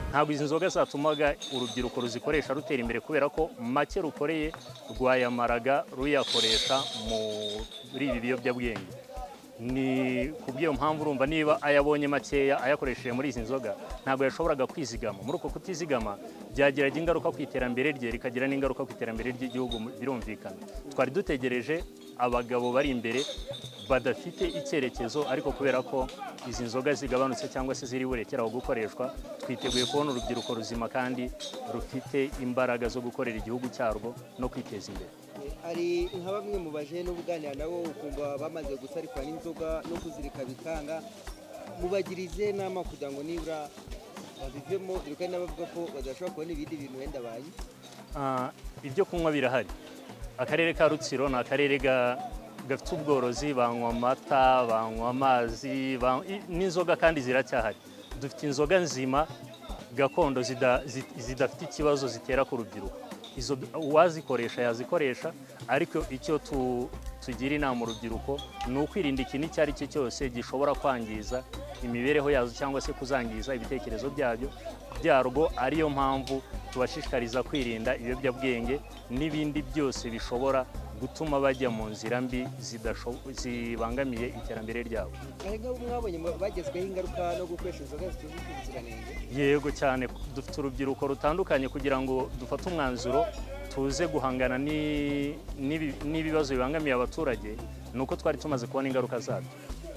ntabwo izi nzoga zatumaga urubyiruko ruzikoresha rutera imbere kubera ko make rukoreye rwayamaraga ruyakoresha muri ibi biyobyabwenge. Ni kubw'iyo mpamvu urumva niba ayabonye makeya ayakoresheje muri izi nzoga ntabwo yashoboraga kwizigama. Muri uko kutizigama byagiraga ingaruka ku iterambere rye, rikagira n'ingaruka ku iterambere ry'igihugu birumvikana. Twari dutegereje abagabo bari imbere badafite icyerekezo, ariko kubera ko izi nzoga zigabanutse cyangwa se ziri burekeraho gukoreshwa, twiteguye kubona urubyiruko ruzima kandi rufite imbaraga zo gukorera igihugu cyarwo no kwiteza imbere. Ari nka bamwe mu baje n'ubuganira nabo ukumva bamaze gusarikwa n'inzoga no kuzirika bikanga, mubagirize nama kugira ngo nibura babivemo, dore kandi n'abavuga ko badashobora kubona ibindi bintu wenda bayi. Ibyo kunywa birahari. Akarere ka Rutsiro ni akarere gafite ubworozi, banywa amata, banywa amazi, n'inzoga kandi ziracyahari. Dufite inzoga nzima gakondo zidafite ikibazo zitera ku rubyiruko. Izo uwazikoresha yazikoresha, ariko icyo tugira inama urubyiruko ni ukwirinda ikintu icyo ari cyo cyose gishobora kwangiza imibereho yazo cyangwa se kuzangiza ibitekerezo byarwo. Ariyo mpamvu tubashishikariza kwirinda ibiyobyabwenge n'ibindi byose bishobora gutuma bajya mu nzira mbi zibangamiye iterambere ryabo. Mwabonye bagezweho ingaruka no gukoresha inzoga zitujuje ubuziranenge? Yego cyane, dufite urubyiruko rutandukanye kugira ngo dufate umwanzuro tuze guhangana n'ibibazo bibangamiye abaturage. Ni uko twari tumaze kubona ingaruka zabyo.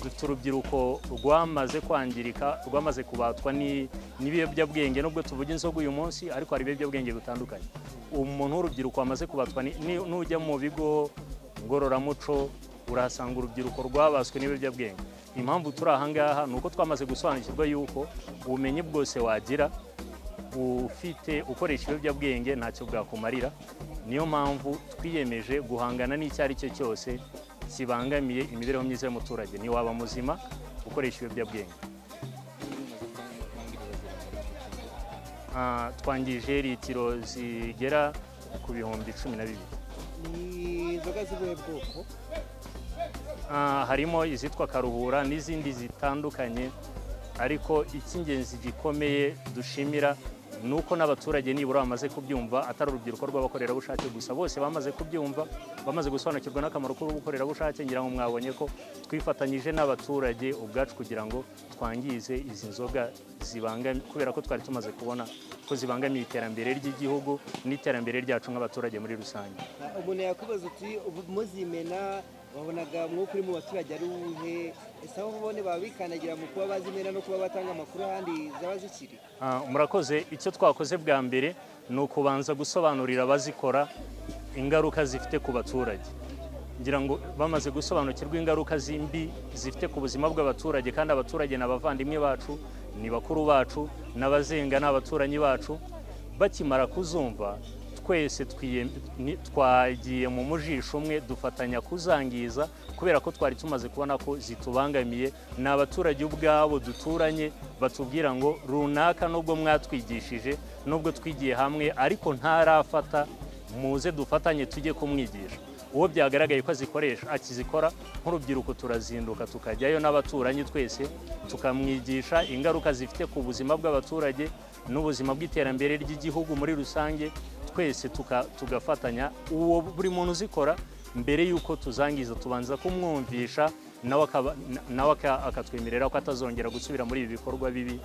Dufite urubyiruko rwamaze kwangirika, rwamaze kubatwa n'ibiyobyabwenge. Nubwo tuvuga inzoga uyu munsi, ariko hari ibiyobyabwenge bitandukanye. Umuntu w'urubyiruko wamaze kubatwa, nujya mu bigo ngororamuco urahasanga urubyiruko rwabaswe n'ibiyobyabwenge. Impamvu turi aha ngaha ni uko twamaze gusobanukirwa yuko ubumenyi bwose wagira ukoresha ibiyobyabwenge ntacyo bwakumarira. Niyo mpamvu twiyemeje guhangana n'icyo ari cyo cyose kibangamiye imibereho myiza y'umuturage. Ni waba muzima ukoresha ibiyobyabwenge. Twangije litiro zigera ku bihumbi 12. Ni inzoga z'ubuhe bwoko? Harimo izitwa Karuhura n'izindi zitandukanye, ariko icy'ingenzi gikomeye dushimira ni uko n'abaturage nibura bamaze kubyumva, atari urubyiruko rw'abakorerabushake gusa. Bose bamaze kubyumva, bamaze gusobanukirwa n'akamaro k'ubukorerabushake. Ngira ngo mwabonye ko twifatanyije n'abaturage ubwacu kugira ngo twangize izi nzoga zibangamiye, kubera ko twari tumaze kubona ko zibangamiye iterambere ry'igihugu n'iterambere ryacu nk'abaturage muri rusange. Umuntu yakubaza uti muzimena wabonaga mwuko uri mu baturage ari uwuhe? Ese aho bone baba bikanagira mu kuba bazimena no kuba batanga amakuru ahandi zaba zikiri? Murakoze. Icyo twakoze bwa mbere ni ukubanza gusobanurira abazikora ingaruka zifite ku baturage. Ngira ngo bamaze gusobanukirwa ingaruka zimbi zifite ku buzima bw'abaturage, kandi abaturage n'abavandimwe bacu, ni bakuru bacu, n'abazenga n'abaturanyi bacu. Bakimara kuzumva, twese twagiye mu mujisho umwe dufatanya kuzangiza, kubera ko twari tumaze kubona ko zitubangamiye. Ni abaturage ubwabo duturanye batubwira ngo runaka nubwo mwatwigishije, nubwo twigiye hamwe, ariko ntarafata, muze dufatanye tujye kumwigisha. Uwo byagaragaye ko akizikora, nk'urubyiruko turazinduka tukajyayo n'abaturanyi twese tukamwigisha ingaruka zifite ku buzima bw'abaturage n'ubuzima bw'iterambere ry'igihugu muri rusange. Twese tugafatanya. Uwo buri muntu uzikora, mbere y'uko tuzangiza tubanza kumwumvisha, nawe akatwemerera ko atazongera gusubira muri ibi bikorwa bibi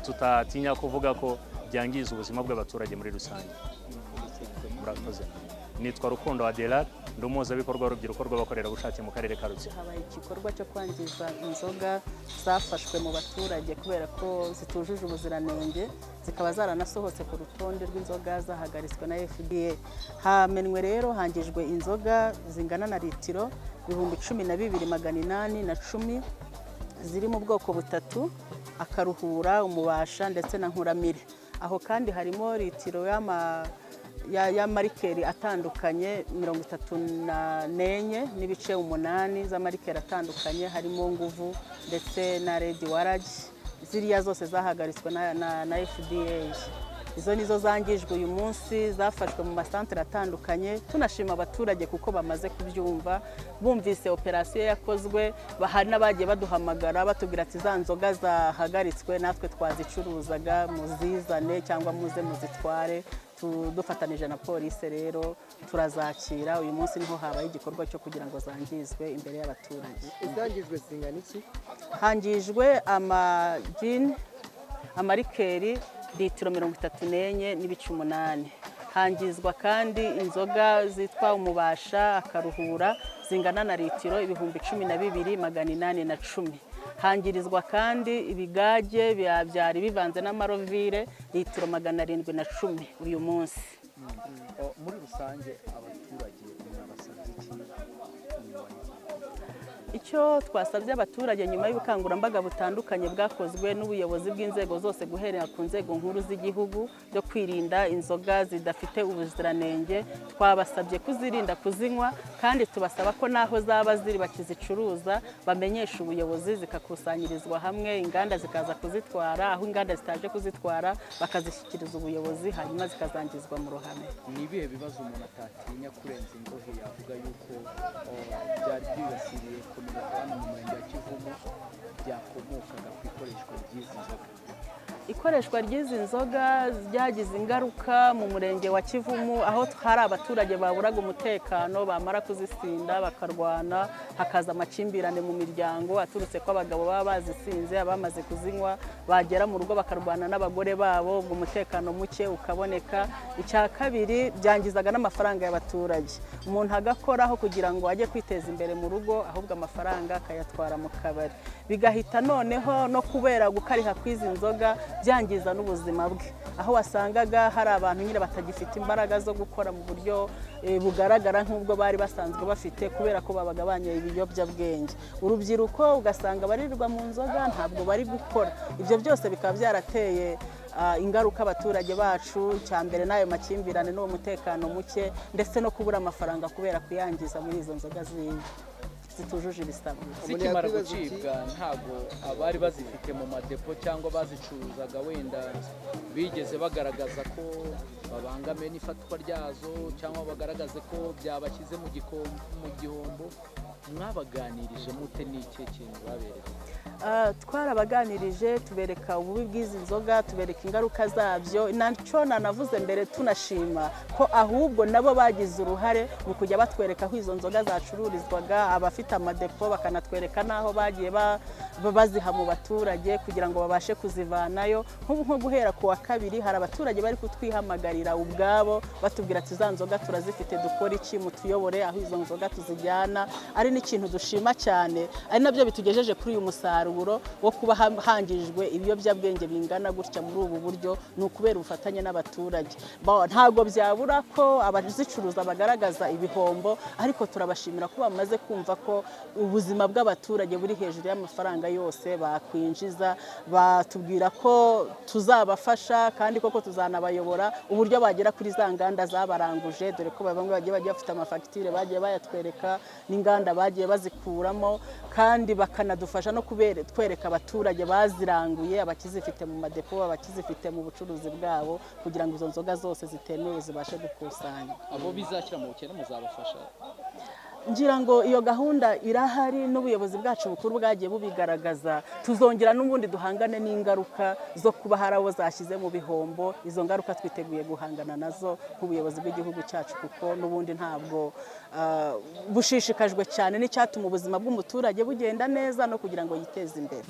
tutatinya kuvuga ko byangiza ubuzima bw'abaturage muri rusange. Murakoze. Nitwa Rukundo Adela, ndi umuhuzabikorwa w'urubyiruko rw'abakorerabushake mu karere ka Rutsiro. Habaye igikorwa cyo kwangiza inzoga zafashwe mu baturage kubera ko zitujuje ubuziranenge, zikaba zaranasohotse ku rutonde rw'inzoga zahagaritswe na FDA. Hamenwe rero hangijwe inzoga zingana na litiro 12,810 ziri mu bwoko butatu: akaruhura, umubasha ndetse na nkuramire. Aho kandi harimo litiro y'amarikeri atandukanye 34 n'ibice 8 z'amarikeri atandukanye, harimo nguvu ndetse na Red Warage. Ziriya zose zahagaritswe na FDA. Izo nizo zangijwe uyu munsi, zafashwe mu masantere atandukanye. Tunashima abaturage kuko bamaze kubyumva, bumvise operasiyo yakozwe. Bahari n'abagiye baduhamagara batubwira ati za nzoga zahagaritswe natwe twazicuruzaga, muzizane cyangwa muze muzitware. Dufatanije na polisi rero turazakira. Uyu munsi niho habaye igikorwa cyo kugira ngo zangizwe imbere y'abaturage. Izangijwe zingana iki? Hangijwe amajini, amarikeri litiro 34 n'ibice 8. Hangizwa kandi inzoga zitwa umubasha, akaruhura zingana na litiro 12,810. Hangirizwa kandi ibigage byari bivanze n'amarovire litiro 710 uyu munsi. Muri rusange abaturage mwabasabye iki? Icyo twasabye abaturage nyuma y'ubukangurambaga butandukanye bwakozwe n'ubuyobozi bw'inzego zose guherera ku nzego nkuru z'igihugu byo kwirinda inzoga zidafite ubuziranenge, twabasabye kuzirinda kuzinywa, kandi tubasaba ko naho zaba ziri bakizicuruza bamenyesha ubuyobozi, zikakusanyirizwa hamwe, inganda zikaza kuzitwara, aho inganda zitaje kuzitwara bakazishyikiriza ubuyobozi, hanyuma zikazangizwa mu ruhame. Ni ibihe bibazo umuntu atatinya kurenza imbohe yavuga yuko byari byibasiriye hano mu murenge wa Kivumu byakomokaga ku ikoreshwa ry'izi nzoga? Ikoreshwa ry'izi nzoga ryagize ingaruka mu murenge wa Kivumu, aho hari abaturage baburaga umutekano, bamara kuzisinda bakarwana, hakaza amakimbirane mu miryango aturutse ko abagabo baba bazisinze, abamaze kuzinywa bagera mu rugo bakarwana n'abagore babo, ubwo umutekano muke ukaboneka. Icya kabiri, byangizaga n'amafaranga y'abaturage. Umuntu agakoraho kugira ngo ajye kwiteza imbere mu rugo, ahubwo amafaranga akayatwara mu kabari, bigahita noneho no kubera gukariha kw'izi nzoga byangiza n'ubuzima bwe, aho wasangaga hari abantu nyine batagifite imbaraga zo gukora mu buryo bugaragara nk'ubwo bari basanzwe bafite, kubera ko babaga banyoye ibiyobyabwenge. Urubyiruko ugasanga barirwa mu nzoga, ntabwo bari gukora. Ibyo byose bikaba byarateye ingaruka abaturage bacu, cya mbere n'ayo makimbirane n'uwo mutekano muke, ndetse no kubura amafaranga kubera kuyangiza muri izo nzoga zitujuje ibisabwa. Zikimara gucibwa ntago abari bazifite mu madepo cyangwa bazicuruzaga wenda bigeze bagaragaza ko babangamiwe n'ifatwa ryazo, cyangwa bagaragaze ko byabashyize mu gihombo? Mwabaganirije mute n'iki kintu babereka? Twarabaganirije, tubereka ububi bw'izi nzoga, tubereka ingaruka zabyo. Nacyo nanavuze mbere, tunashima ko ahubwo nabo bagize uruhare mu kujya batwereka aho izo nzoga zacururizwaga, abafite amadepo bakanatwereka n'aho bagiye baziha mu baturage kugira ngo babashe kuzivanayo. Nko guhera ku wa kabiri hari abaturage bari kutwihamagarira ubwabo batubwira ati za nzoga turazifite, dukora iki, mutuyobore aho izo nzoga tuzijyana. Ari n'ikintu dushima cyane, ari nabyo bitugejeje kuri uyu musaruro wo kuba hangijwe ibiyobyabwenge bingana gutya muri ubu buryo, ni ukubera ubufatanye n'abaturage. Ntabwo byabura ko abazicuruza bagaragaza ibihombo, ariko turabashimira ko bamaze kumva ko ubuzima bw'abaturage buri hejuru y'amafaranga yose bakwinjiza. Batubwira ko tuzabafasha kandi koko tuzanabayobora uburyo bagera kuri za nganda zabaranguje, dore ko bamwe bagiye bafite amafagitire bagiye bayatwereka n'inganda bagiye bazikuramo, kandi bakanadufasha no twereka abaturage baziranguye, abakizifite mu madepo, abakizifite mu bucuruzi bwabo, kugira ngo izo nzoga zose zitemewe zibashe gukusanya. Abo bizashyira mu bukene muzabafasha? Ngira ngo iyo gahunda irahari, n'ubuyobozi bwacu bukuru bwagiye bubigaragaza. Tuzongera n'ubundi duhangane n'ingaruka zo kuba hari abo zashyize mu bihombo. Izo ngaruka twiteguye guhangana nazo nk'ubuyobozi bw'igihugu cyacu, kuko n'ubundi ntabwo bushishikajwe cyane n'icyatuma ubuzima bw'umuturage bugenda neza no kugira ngo yiteze imbere.